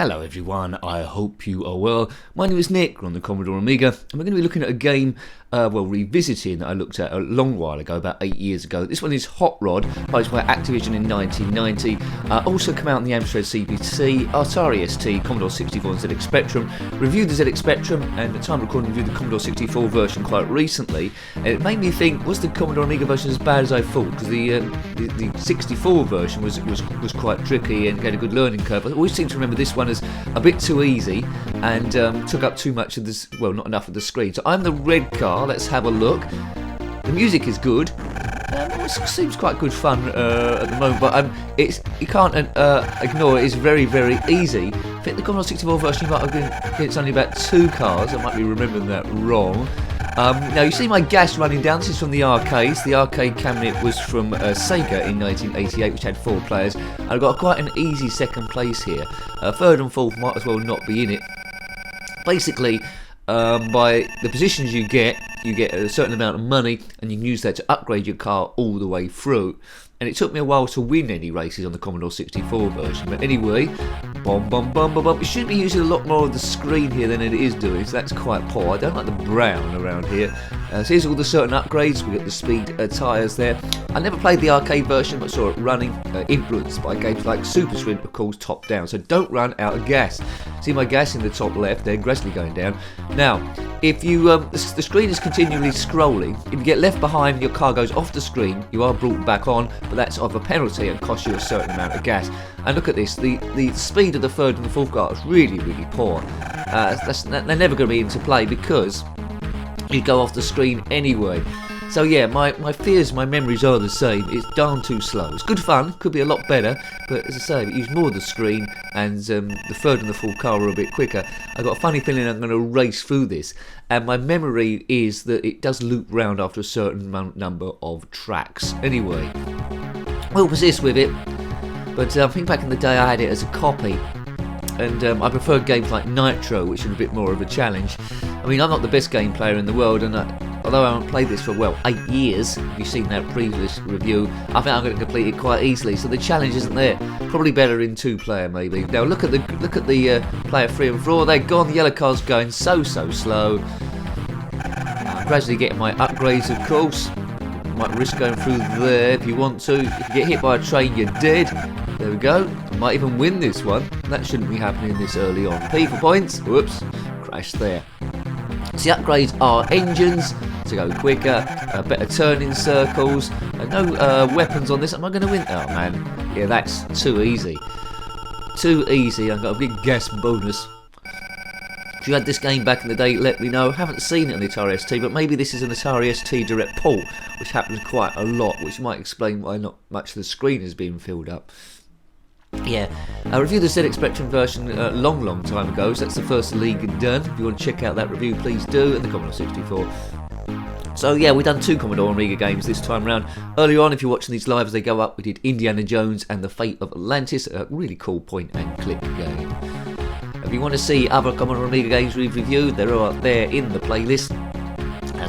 Hello everyone, I hope you are well. My name is Nick, we're on the Commodore Amiga, and we're going to be looking at a game, revisiting, that I looked at a long while ago, about 8 years ago. This one is Hot Rod, published by Activision in 1990. Also come out in the Amstrad CPC, Atari ST, Commodore 64 and ZX Spectrum. Reviewed the ZX Spectrum, and at the time of recording reviewed the Commodore 64 version quite recently. And it made me think, was the Commodore Amiga version as bad as I thought? Because the 64 version was quite tricky and had a good learning curve. I always seem to remember this one as a bit too easy and took up too much of this, well, not enough of the screen. So I'm the red car. Let's have a look. The music is good. It seems quite good fun at the moment, but you can't ignore it. It's very, very easy. I think the Commodore 64 version you might have been, it's only about 2 cars. I might be remembering that wrong. Now you see my gas running down. This is from the arcades. The arcade cabinet was from SEGA in 1988, which had 4 players. And I got quite an easy second place here. Third and fourth might as well not be in it. Basically, by the positions you get a certain amount of money, and you can use that to upgrade your car all the way through. And it took me a while to win any races on the Commodore 64 version. But anyway, it should be using a lot more of the screen here than it is doing, so that's quite poor. I don't like the brown around here. So here's all the certain upgrades. We got the speed tyres there. I never played the arcade version, but saw it running, influenced by games like Super Sprint, of course, top down. So don't run out of gas. See my gas in the top left, they're gradually going down. Now, if you the screen is continually scrolling, if you get left behind, your car goes off the screen, you are brought back on, but that's of a penalty and costs you a certain amount of gas. And look at this, the speed of the third and the fourth car is really, really poor. They're never going to be into play because you go off the screen anyway. So yeah, my fears, my memories are the same. It's darn too slow. It's good fun, could be a lot better, but as I say, it used more of the screen, and the third and the fourth car were a bit quicker. I've got a funny feeling I'm going to race through this, and my memory is that it does loop round after a certain number of tracks. Anyway, we'll persist with it, but I think back in the day I had it as a copy, and I preferred games like Nitro, which are a bit more of a challenge. I mean, I'm not the best game player in the world, and although I haven't played this for, 8 years, if you've seen that previous review, I think I'm going to complete it quite easily, so the challenge isn't there. Probably better in 2-player maybe. Now look at the player 3 and 4, they're gone, the yellow car's going so slow. I'm gradually getting my upgrades, of course. You might risk going through there if you want to. If you get hit by a train, you're dead. There we go. You might even win this one. That shouldn't be happening this early on. P for points. Whoops. Crashed there. So the upgrades are engines to go quicker, better turning circles, no weapons on this. Am I going to win? Oh man, yeah, that's too easy. Too easy. I've got a big gas bonus. If you had this game back in the day, let me know. Haven't seen it on the Atari ST, but maybe this is an Atari ST direct port, which happens quite a lot, which might explain why not much of the screen is being filled up. Yeah, I reviewed the ZX Spectrum version a long time ago, so that's the first league done. If you want to check out that review, please do, and the Commodore 64. So yeah, we've done 2 Commodore Amiga games this time around. Earlier on, if you're watching these live as they go up, we did Indiana Jones and the Fate of Atlantis, a really cool point-and-click game. If you want to see other Commodore Amiga games we've reviewed, they're all up there in the playlist.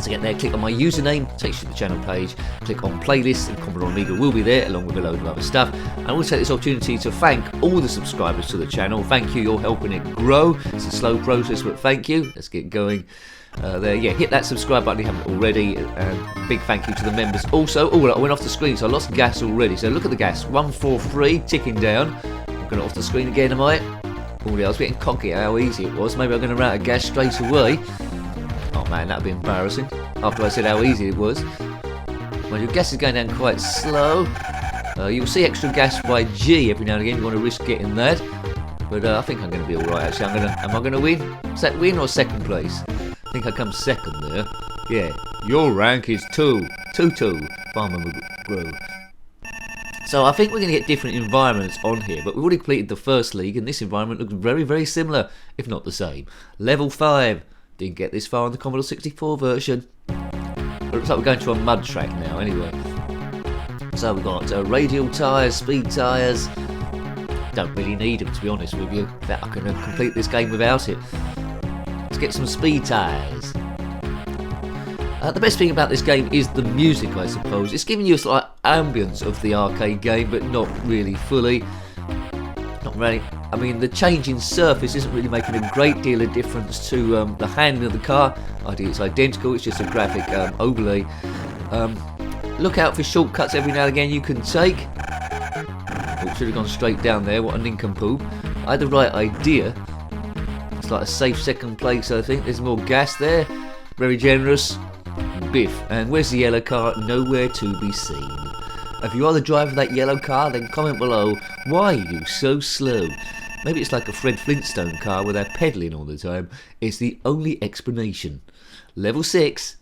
To get there, click on my username, takes you to the channel page, click on playlists, and Commodore Amiga will be there along with a load of other stuff. And I will take this opportunity to thank all the subscribers to the channel. Thank you, you're helping it grow. It's a slow process, but thank you. Let's get going. There, yeah, hit that subscribe button if you haven't already. Big thank you to the members also. Oh, I went off the screen, so I lost gas already. So look at the gas, 143, ticking down. I'm going off the screen again, am I? Oh, yeah, I was getting cocky how easy it was. Maybe I'm going to run out of gas straight away. Oh man, that'd be embarrassing. After I said how easy it was. Well, your gas is going down quite slow. You'll see extra gas by G every now and again. You want to risk getting that. But I think I'm going to be all right. Actually, am I going to win? Is that win or second place? I think I come second there. Yeah. Your rank is 2. 2-2. Farmer McGrew. So I think we're going to get different environments on here, but we've already completed the first league, and this environment looks very, very similar, if not the same. Level 5. Didn't get this far on the Commodore 64 version. It looks like we're going to a mud track now anyway. So we've got radial tyres, speed tyres. Don't really need them, to be honest with you. I can complete this game without it. Let's get some speed tyres. The best thing about this game is the music, I suppose. It's giving you a slight ambience of the arcade game, but not really fully. Not really. I mean, the change in surface isn't really making a great deal of difference to the handling of the car. I think it's identical, it's just a graphic overlay. Look out for shortcuts every now and again you can take. Oh, should have gone straight down there, what a nincompoop. I had the right idea. It's like a safe second place, I think. There's more gas there. Very generous. Biff. And where's the yellow car? Nowhere to be seen. If you are the driver of that yellow car, then comment below, why are you so slow? Maybe it's like a Fred Flintstone car where they're pedaling all the time. It's the only explanation. Level 6.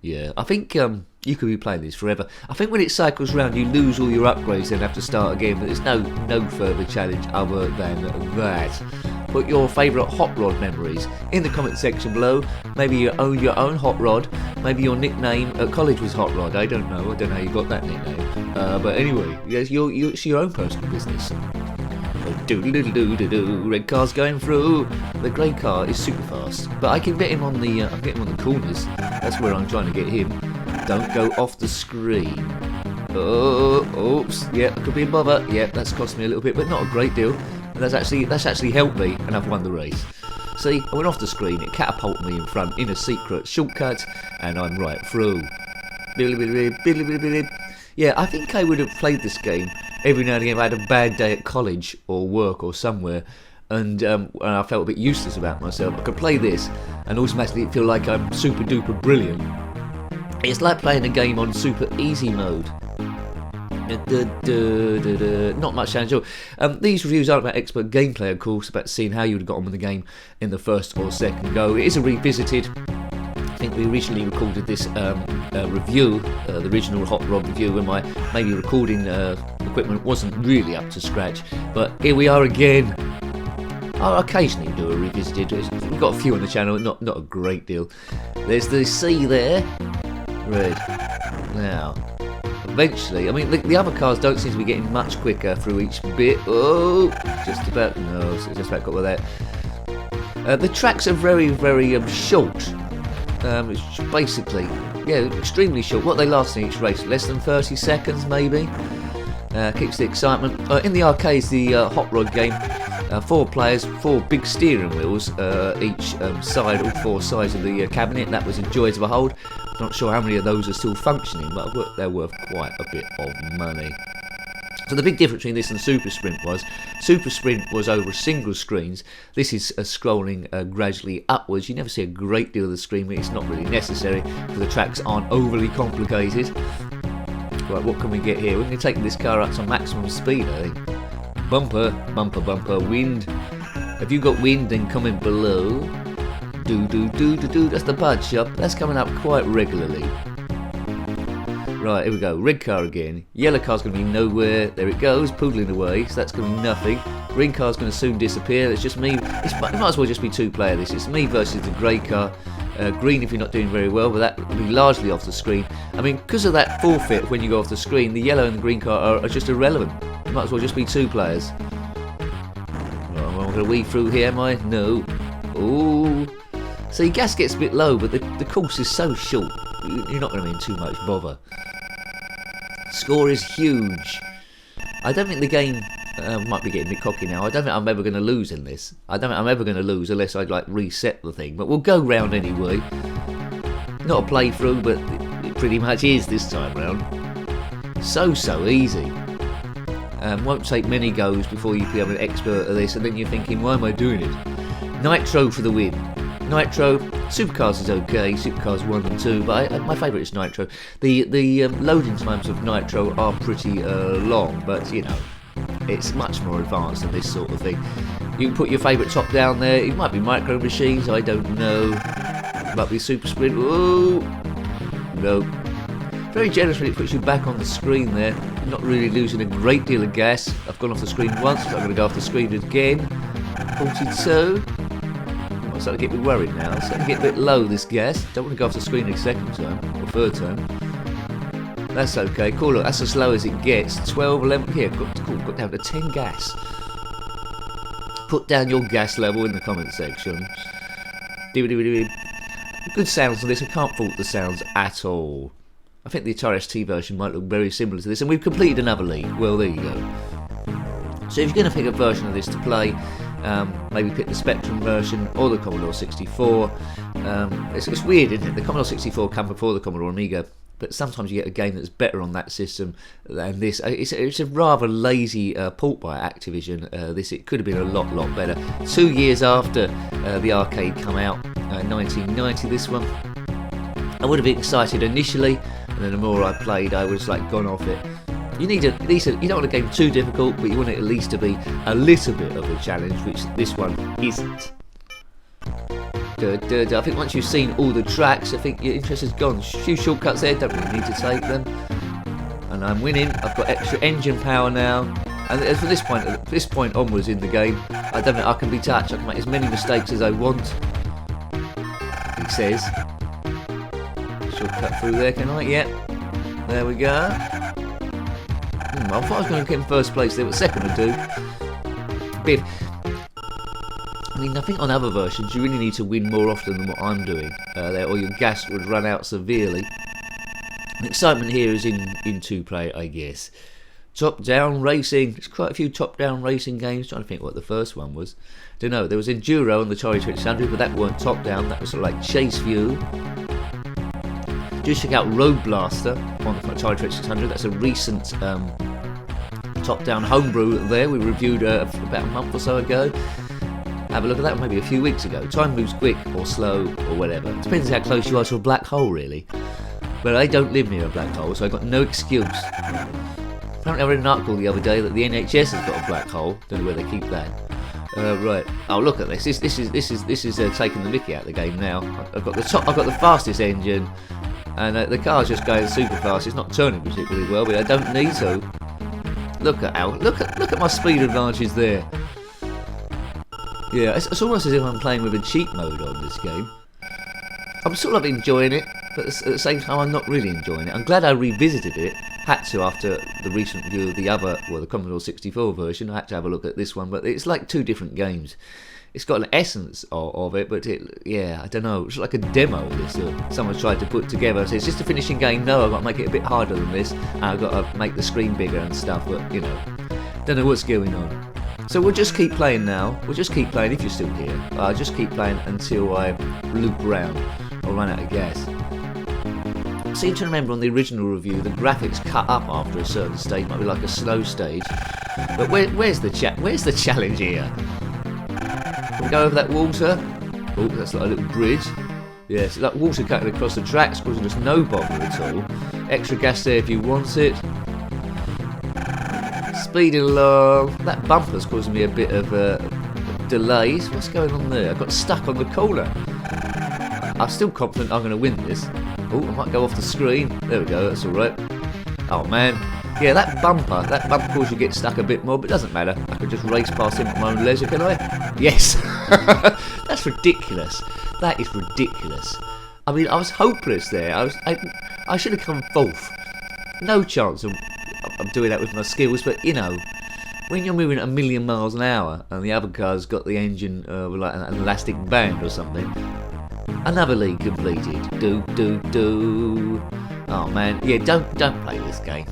Yeah, I think you could be playing this forever. I think when it cycles round, you lose all your upgrades and have to start again, but there's no further challenge other than that. Put your favourite hot rod memories in the comment section below. Maybe you own your own hot rod. Maybe your nickname at college was Hot Rod. I don't know how you got that nickname. But anyway, it's your own personal business. Do red car's going through. The grey car is super fast, but I can get him on the corners. That's where I'm trying to get him. Don't go off the screen. Oh, oops. Yeah, could be a bother. Yeah, that's cost me a little bit, but not a great deal. And that's actually helped me, and I've won the race. See, I went off the screen. It catapulted me in front in a secret shortcut, and I'm right through. Yeah, I think I would have played this game every now and again if I had a bad day at college or work or somewhere, and I felt a bit useless about myself. I could play this and automatically feel like I'm super duper brilliant. It's like playing a game on super easy mode. Not much challenge at all. These reviews aren't about expert gameplay, of course, about seeing how you would have got on with the game in the first or second go. It is a revisited. I think we originally recorded this review, the original Hot Rod review, when my maybe recording equipment wasn't really up to scratch. But here we are again. I'll occasionally do a revisited. We've got a few on the channel, not a great deal. There's the C there. Red. Now, eventually, I mean, the other cars don't seem to be getting much quicker through each bit. Oh, just about got with that. The tracks are very, very short. It's basically, yeah, extremely short. What they last in each race, less than 30 seconds maybe. Keeps the excitement. In the arcades, the Hot Rod game, 4 players, 4 big steering wheels, each side, all 4 sides of the cabinet. That was a joy to behold. Not sure how many of those are still functioning, but they're worth quite a bit of money. So the big difference between this and Super Sprint was over single screens. This is scrolling gradually upwards. You never see a great deal of the screen, but it's not really necessary because the tracks aren't overly complicated. Right, what can we get here? We're going to take this car up to maximum speed, I think. Bumper, bumper, bumper, wind. Have you got wind? Then comment below. That's the bud shop. That's coming up quite regularly. Right, here we go. Red car again. Yellow car's going to be nowhere. There it goes, poodling away. So that's going to be nothing. Green car's going to soon disappear. It's just me. It might as well just be 2-player this. It's me versus the grey car. Green if you're not doing very well, but that will be largely off the screen. I mean, because of that forfeit when you go off the screen, the yellow and the green car are just irrelevant. It might as well just be 2 players. Right, I'm going to weave through here, am I? No. Ooh. See, gas gets a bit low, but the course is so short. You're not going to be in too much bother. Score is huge. I don't think the game might be getting a bit cocky now. I don't think I'm ever going to lose in this. I don't think I'm ever going to lose unless I like reset the thing. But we'll go round anyway. Not a playthrough, but it pretty much is this time round. So easy. Won't take many goes before you become an expert at this, and then you're thinking, why am I doing it? Nitro for the win. Nitro, Supercars is okay, Supercars 1 and 2, but my favourite is Nitro. The loading times of Nitro are pretty long, but you know, it's much more advanced than this sort of thing. You can put your favourite top down there. It might be Micro Machines, I don't know. It might be Super Sprint. Ooh, no. Very generous when it puts you back on the screen there. You're not really losing a great deal of gas. I've gone off the screen once, so I'm going to go off the screen again. 42. I'm starting to get a bit worried now. It's starting to get a bit low, this gas. Don't want to go off the screen a second time, or third time. That's okay. Cool, look, that's as slow as it gets. 12, 11, here, got down to 10 gas. Put down your gas level in the comment section. Good sounds on this, I can't fault the sounds at all. I think the Atari ST version might look very similar to this, and we've completed another league. Well, there you go. So if you're going to pick a version of this to play, maybe pick the Spectrum version or the Commodore 64. It's weird, isn't it? The Commodore 64 came before the Commodore Amiga, but sometimes you get a game that's better on that system than this. It's a rather lazy port by Activision. It could have been a lot better. 2 years after the arcade come out, 1990. This one, I would have been excited initially, and then the more I played, I was like gone off it. You need at least you don't want a game too difficult, but you want it at least to be a little bit of a challenge, which this one isn't. I think once you've seen all the tracks, I think your interest is gone. A few shortcuts there, don't really need to take them. And I'm winning. I've got extra engine power now. And from this point onwards in the game, I don't think I can be touched. I can make as many mistakes as I want. It says. Shortcut through there, can I? Yep. There we go. I thought I was going to get in first place there, but second I do. I mean, I think on other versions you really need to win more often than what I'm doing, or your gas would run out severely. The excitement here is in two-player, I guess. Top-down racing. There's quite a few top-down racing games. Trying to think what the first one was. Don't know. There was Enduro on the Atari 2600, but that weren't top-down. That was sort of like chase view. Do check out Road Blaster on the Atari 2600. That's a recent top-down homebrew there. We reviewed about a month or so ago. Have a look at that, maybe a few weeks ago. Time moves quick or slow or whatever. Depends how close you are to a black hole, really. But I don't live near a black hole, so I've got no excuse. Apparently I read an article the other day that the NHS has got a black hole. Don't know where they keep that. Right. Oh, look at this. This is taking the mickey out of the game now. I've got the fastest engine, and the car's just going super fast. It's not turning particularly well, but I don't need to. Look at my speed advantage there. Yeah, it's almost as if I'm playing with a cheat mode on this game. I'm sort of enjoying it, but at the same time I'm not really enjoying it. I'm glad I revisited it. Had to after the recent review of the Commodore 64 version. I had to have a look at this one, but it's like two different games. It's got an essence of it, but I don't know. It's like a demo this someone's tried to put together. So it's just a finishing game. No, I've got to make it a bit harder than this. And I've got to make the screen bigger and stuff, but don't know what's going on. So we'll just keep playing now. We'll just keep playing if you're still here. I'll just keep playing until I loop round or run out of gas. I seem to remember on the original review the graphics cut up after a certain stage, might be like a slow stage. But where's the challenge here? Can we go over that water? Oh, that's like a little bridge. Yeah, it's like water cutting across the tracks, causing us no bother at all. Extra gas there if you want it. Speeding along. That bumper's causing me a bit of delays. What's going on there? I got stuck on the corner. I'm still confident I'm going to win this. Oh, I might go off the screen. There we go, that's alright. Oh man. Yeah, that bumper causes you to get stuck a bit more, but it doesn't matter. I can just race past him at my own leisure, can I? Yes. That's ridiculous. That is ridiculous. I mean, I was hopeless there. I should have come fourth. No chance of doing that with my skills, but when you're moving at 1 million miles an hour and the other car's got the engine with like an elastic band or something. Another league completed. Do. Oh man, yeah, don't play this game.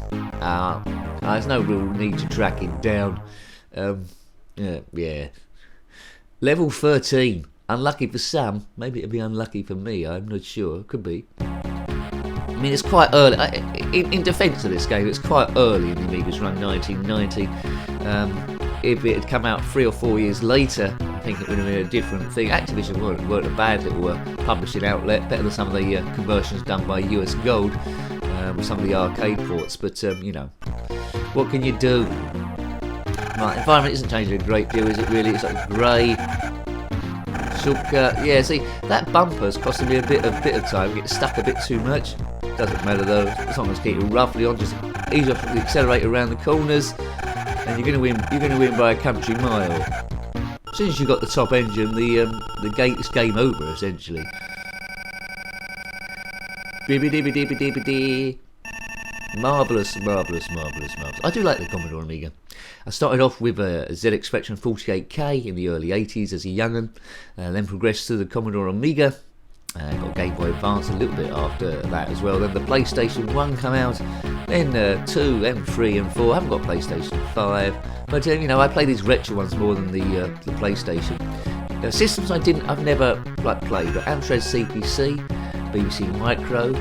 There's no real need to track it down. Yeah. Level 13. Unlucky for some. Maybe it'll be unlucky for me. I'm not sure. Could be. I mean, it's quite early. In defence of this game, it's quite early in the Amiga's run, 1990. If it had come out 3 or 4 years later, I think it would have been a different thing. Activision weren't a bad little publishing outlet, better than some of the conversions done by US Gold with some of the arcade ports. But what can you do? Right, environment isn't changing a great deal, is it really? It's like grey. Shortcut. Yeah, see, that bumper's costing me a bit of time. Get stuck a bit too much. Doesn't matter though, as long as keep it roughly on, just ease off the accelerator around the corners, and you're gonna win by a country mile. As soon as you've got the top engine, it's game over essentially. Marvellous. I do like the Commodore Amiga. I started off with a ZX Spectrum 48K in the early 80s as a young'un, then progressed to the Commodore Amiga. Got Game Boy Advance a little bit after that as well. Then the PlayStation 1 come out, then 2, then 3 and 4. I haven't got PlayStation 5. But you know, I play these retro ones more than the PlayStation. Systems I've never played, but Amstrad CPC, BBC Micro,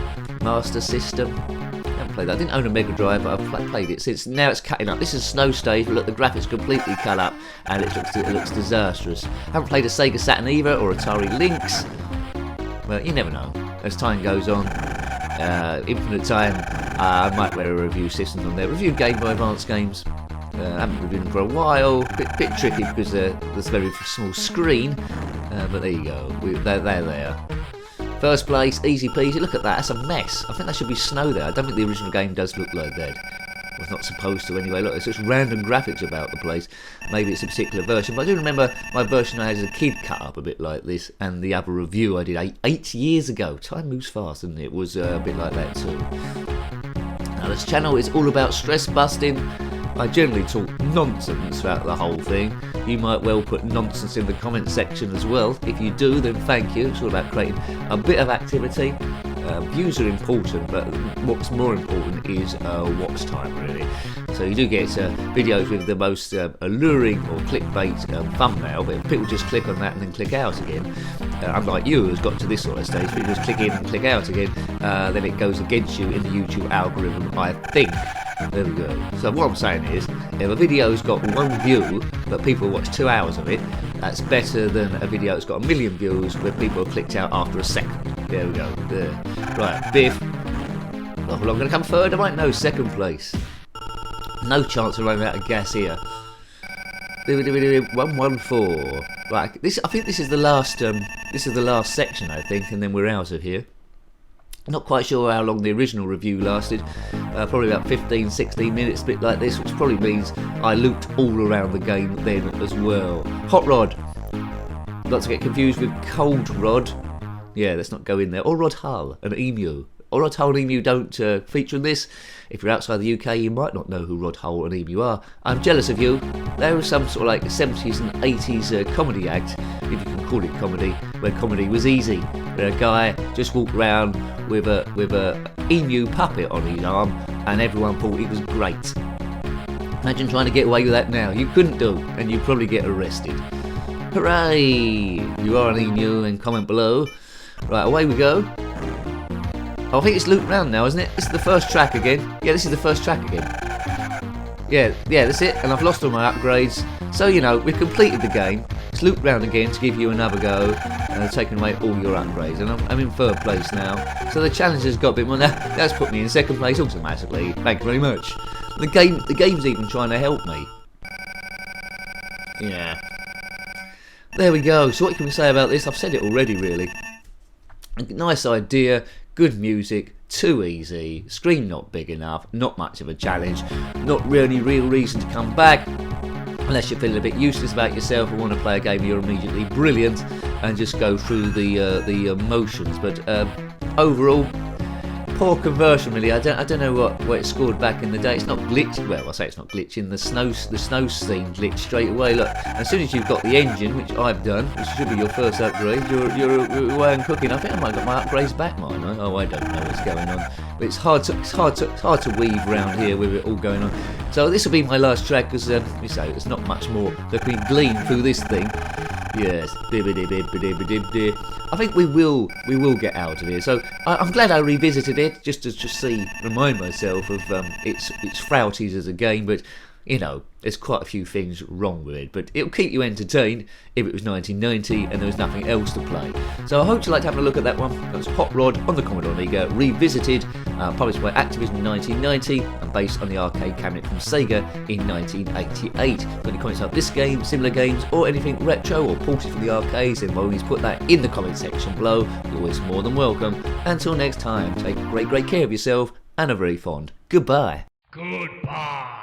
Master System. I haven't played that. I didn't own a Mega Drive, but I've played it since. Now it's cutting up. This is a snow stage, but look, the graphics completely cut up, and it looks disastrous. I haven't played a Sega Saturn either or Atari Lynx. Well, you never know. As time goes on, infinite time, I might wear a review systems on there. Review Game Boy Advance games. I haven't reviewed them for a while. Bit tricky because there's a very small screen, but there you go. They're there. First place, easy peasy. Look at that, that's a mess. I think there should be snow there. I don't think the original game does look like that. Well, it's not supposed to anyway. Look, there's just random graphics about the place. Maybe it's a particular version, but I do remember my version I had as a kid cut up a bit like this, and the other review I did 8 years ago. Time moves fast, doesn't it? It was a bit like that too. Now this channel is all about stress busting. I generally talk nonsense throughout the whole thing. You might well put nonsense in the comment section as well. If you do, then thank you. It's all about creating a bit of activity. Views are important, but what's more important is watch time, really. So you do get videos with the most alluring or clickbait thumbnail, but if people just click on that and then click out again, unlike you who's got to this sort of stage, if you just click in and click out again, then it goes against you in the YouTube algorithm, I think. There we go. So what I'm saying is, if a video's got 1 view, but people watch 2 hours of it, that's better than a video that's got 1 million views where people have clicked out after a second. There we go. There. Right, Biff. Not long going to come third, I might know. Second place. No chance of running out of gas here. 114. Right, I think this is the last. This is the last section, I think, and then we're out of here. Not quite sure how long the original review lasted, probably about 15-16 minutes, a bit like this, which probably means I looped all around the game then as well. Hot Rod, not to get confused with Cold Rod, yeah, let's not go in there, or Rod Hull, an emu. Or Rod Hull and Emu don't feature in this. If you're outside the UK, you might not know who Rod Hull and Emu are. I'm jealous of you. They were some sort of like 70s and 80s comedy act, if you can call it comedy, where comedy was easy. Where a guy just walked around with a emu puppet on his arm, and everyone thought he was great. Imagine trying to get away with that now. You couldn't do, and you'd probably get arrested. Hooray! You are an emu, and comment below. Right, away we go. I think it's looped round now, isn't it? This is the first track again. Yeah, this is the first track again. Yeah, that's it. And I've lost all my upgrades. So, you know, we've completed the game. It's looped round again to give you another go. And I've taken away all your upgrades. And I'm in third place now. So the challenge has got a bit more. Now, that's put me in second place automatically. Thank you very much. The game's even trying to help me. Yeah. There we go. So what can we say about this? I've said it already, really. A nice idea. Good music, too easy, screen not big enough, not much of a challenge, not really real reason to come back, unless you're feeling a bit useless about yourself and want to play a game you're immediately brilliant and just go through the motions. But overall, poor conversion really. I don't know what it scored back in the day. It's not glitched. Well, I say it's not glitching. The snow scene glitched straight away. Look, as soon as you've got the engine, which I've done, which should be your first upgrade, you're away and cooking. I think I might have got my upgrades back, mine. Oh, I don't know what's going on. But it's hard to weave around here with it all going on. So this will be my last track because you say there's not much more that can be gleaned through this thing. Yes, I think we will get out of here. So I'm glad I revisited it just to remind myself of its frailties as a game. But you know, there's quite a few things wrong with it. But it'll keep you entertained if it was 1990 and there was nothing else to play. So I hope you liked having a look at that one. That was Hot Rod on the Commodore Amiga, revisited, published by Activision in 1990 and based on the arcade cabinet from SEGA in 1988. Got any comments about this game, similar games, or anything retro or ported from the arcades, then by all means put that in the comment section below. You're always more than welcome. Until next time, take great care of yourself and a very fond goodbye. Goodbye.